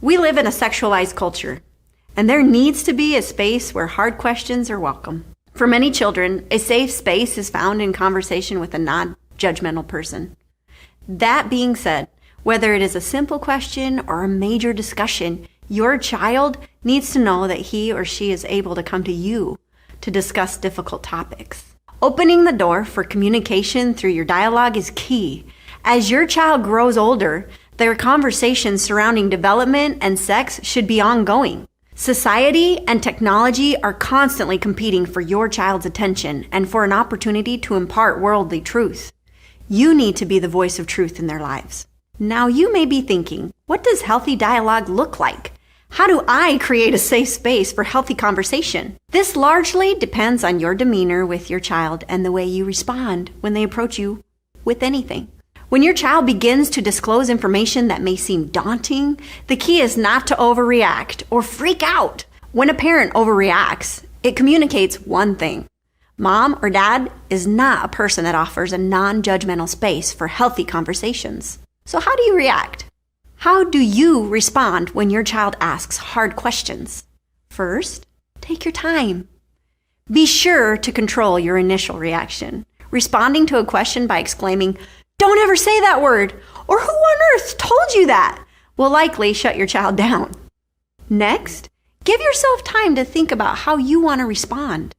We live in a sexualized culture, and there needs to be a space where hard questions are welcome. For many children, a safe space is found in conversation with a non-judgmental person. That being said, whether it is a simple question or a major discussion, your child needs to know that he or she is able to come to you to discuss difficult topics. Opening the door for communication through your dialogue is key. As your child grows older, their conversations surrounding development and sex should be ongoing. Society and technology are constantly competing for your child's attention and for an opportunity to impart worldly truth. You need to be the voice of truth in their lives. Now you may be thinking, what does healthy dialogue look like? How do I create a safe space for healthy conversation? This largely depends on your demeanor with your child and the way you respond when they approach you with anything. When your child begins to disclose information that may seem daunting, the key is not to overreact or freak out. When a parent overreacts, it communicates one thing. Mom or dad is not a person that offers a non-judgmental space for healthy conversations. So how do you react? How do you respond when your child asks hard questions? First, take your time. Be sure to control your initial reaction. Responding to a question by exclaiming, "Don't ever say that word," or "Who on earth told you that?" will likely shut your child down. Next, give yourself time to think about how you want to respond.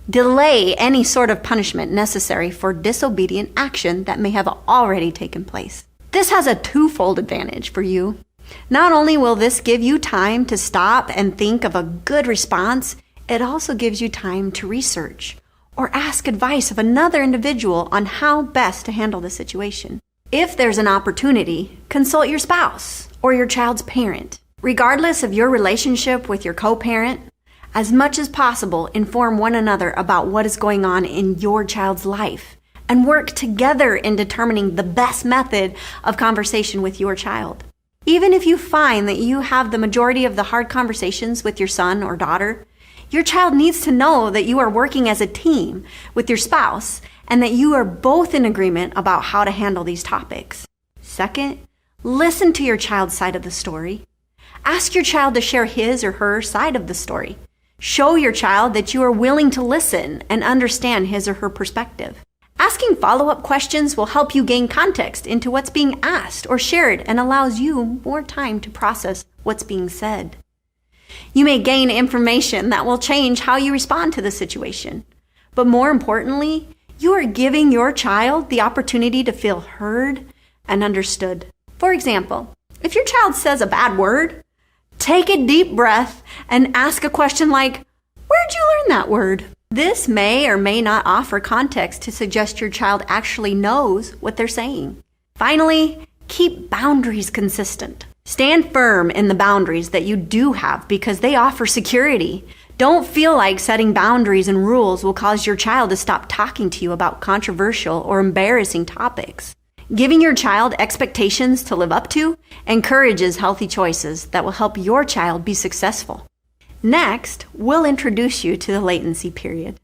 Delay any sort of punishment necessary for disobedient action that may have already taken place. This has a twofold advantage for you. Not only will this give you time to stop and think of a good response, it also gives you time to research or ask advice of another individual on how best to handle the situation. If there's an opportunity, consult your spouse or your child's parent. Regardless of your relationship with your co-parent, as much as possible, inform one another about what is going on in your child's life and work together in determining the best method of conversation with your child. Even if you find that you have the majority of the hard conversations with your son or daughter, your child needs to know that you are working as a team with your spouse and that you are both in agreement about how to handle these topics. Second, listen to your child's side of the story. Ask your child to share his or her side of the story. Show your child that you are willing to listen and understand his or her perspective. Asking follow-up questions will help you gain context into what's being asked or shared and allows you more time to process what's being said. You may gain information that will change how you respond to the situation. But more importantly, you are giving your child the opportunity to feel heard and understood. For example, if your child says a bad word, take a deep breath and ask a question like, "Where'd you learn that word?" This may or may not offer context to suggest your child actually knows what they're saying. Finally, keep boundaries consistent. Stand firm in the boundaries that you do have because they offer security. Don't feel like setting boundaries and rules will cause your child to stop talking to you about controversial or embarrassing topics. Giving your child expectations to live up to encourages healthy choices that will help your child be successful. Next, we'll introduce you to the latency period.